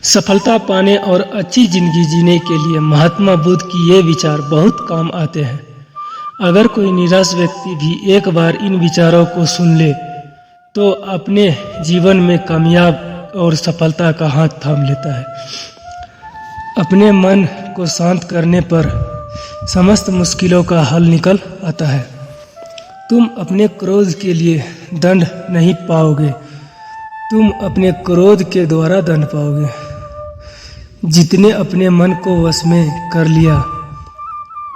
सफलता पाने और अच्छी जिंदगी जीने के लिए महात्मा बुद्ध की ये विचार बहुत काम आते हैं। अगर कोई निराश व्यक्ति भी एक बार इन विचारों को सुन ले तो अपने जीवन में कामयाब और सफलता का हाथ थाम लेता है। अपने मन को शांत करने पर समस्त मुश्किलों का हल निकल आता है। तुम अपने क्रोध के लिए दंड नहीं पाओगे, तुम अपने क्रोध के द्वारा दंड पाओगे। जितने अपने मन को वश में कर लिया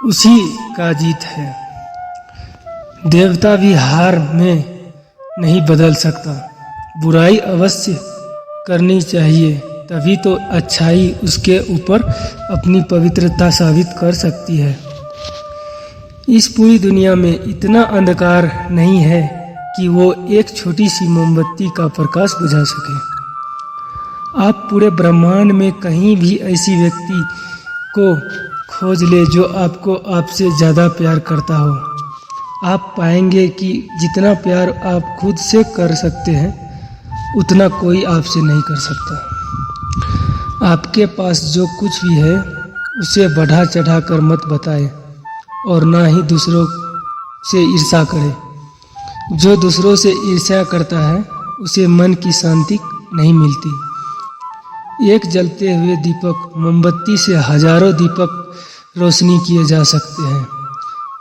उसी का जीत है। देवता भी हार में नहीं बदल सकता। बुराई अवश्य करनी चाहिए, तभी तो अच्छाई उसके ऊपर अपनी पवित्रता साबित कर सकती है। इस पूरी दुनिया में इतना अंधकार नहीं है कि वो एक छोटी सी मोमबत्ती का प्रकाश बुझा सके। आप पूरे ब्रह्मांड में कहीं भी ऐसी व्यक्ति को खोज ले जो आपको आपसे ज़्यादा प्यार करता हो। आप पाएंगे कि जितना प्यार आप खुद से कर सकते हैं उतना कोई आपसे नहीं कर सकता। आपके पास जो कुछ भी है उसे बढ़ा चढ़ा कर मत बताएं और ना ही दूसरों से ईर्ष्या करें। जो दूसरों से ईर्ष्या करता है उसे मन की शांति नहीं मिलती। एक जलते हुए दीपक मोमबत्ती से हजारों दीपक रोशनी किए जा सकते हैं,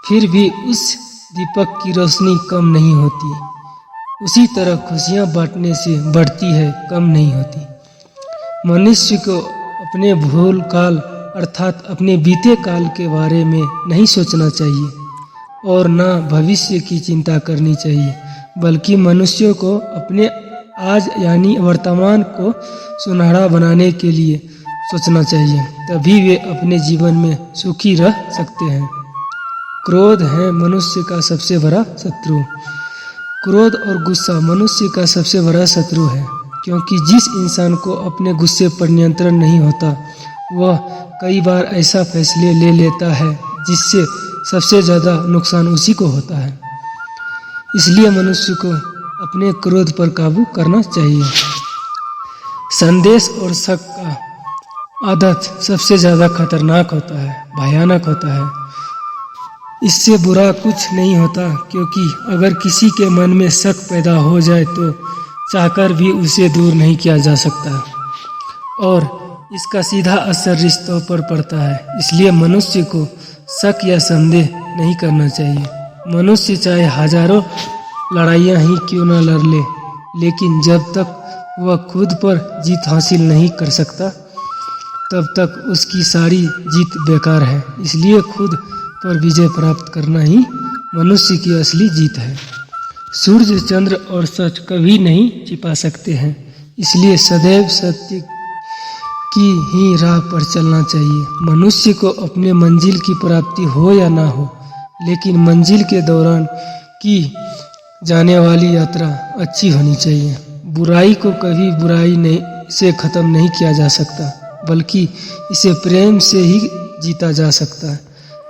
फिर भी उस दीपक की रोशनी कम नहीं होती। उसी तरह खुशियाँ बांटने से बढ़ती है, कम नहीं होती। मनुष्य को अपने भूल काल अर्थात अपने बीते काल के बारे में नहीं सोचना चाहिए और न भविष्य की चिंता करनी चाहिए, बल्कि मनुष्यों को अपने आज यानी वर्तमान को सुनहरा बनाने के लिए सोचना चाहिए। तभी वे अपने जीवन में सुखी रह सकते हैं। क्रोध है मनुष्य का सबसे बड़ा शत्रु। क्रोध और गुस्सा मनुष्य का सबसे बड़ा शत्रु है, क्योंकि जिस इंसान को अपने गुस्से पर नियंत्रण नहीं होता वह कई बार ऐसा फैसले ले लेता है जिससे सबसे ज़्यादा नुकसान उसी को होता है। इसलिए मनुष्य को अपने क्रोध पर काबू करना चाहिए। संदेश और शक का आदत सबसे ज़्यादा खतरनाक होता है, भयानक होता है। इससे बुरा कुछ नहीं होता, क्योंकि अगर किसी के मन में शक पैदा हो जाए तो चाहकर भी उसे दूर नहीं किया जा सकता और इसका सीधा असर रिश्तों पर पड़ता है। इसलिए मनुष्य को शक या संदेह नहीं करना चाहिए। मनुष्य चाहे हजारों लड़ाइयाँ ही क्यों न लड़ ले, लेकिन जब तक वह खुद पर जीत हासिल नहीं कर सकता तब तक उसकी सारी जीत बेकार है। इसलिए खुद पर विजय प्राप्त करना ही मनुष्य की असली जीत है। सूर्य, चंद्र और सच कभी नहीं छिपा सकते हैं, इसलिए सदैव सत्य की ही राह पर चलना चाहिए। मनुष्य को अपने मंजिल की प्राप्ति हो या ना हो, लेकिन मंजिल के दौरान की जाने वाली यात्रा अच्छी होनी चाहिए। बुराई को कभी बुराई से ख़त्म नहीं किया जा सकता, बल्कि इसे प्रेम से ही जीता जा सकता है।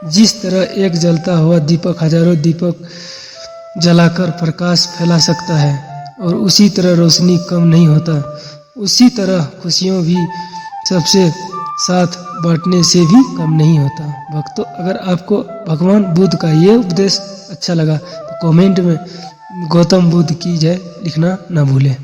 जिस तरह एक जलता हुआ दीपक हजारों दीपक जलाकर प्रकाश फैला सकता है और उसी तरह रोशनी कम नहीं होता, उसी तरह खुशियों भी सबसे साथ बांटने से भी कम नहीं होता। भक्तों, अगर आपको भगवान बुद्ध का ये उपदेश अच्छा लगा तो कमेंट में गौतम बुद्ध की जय लिखना ना भूलें।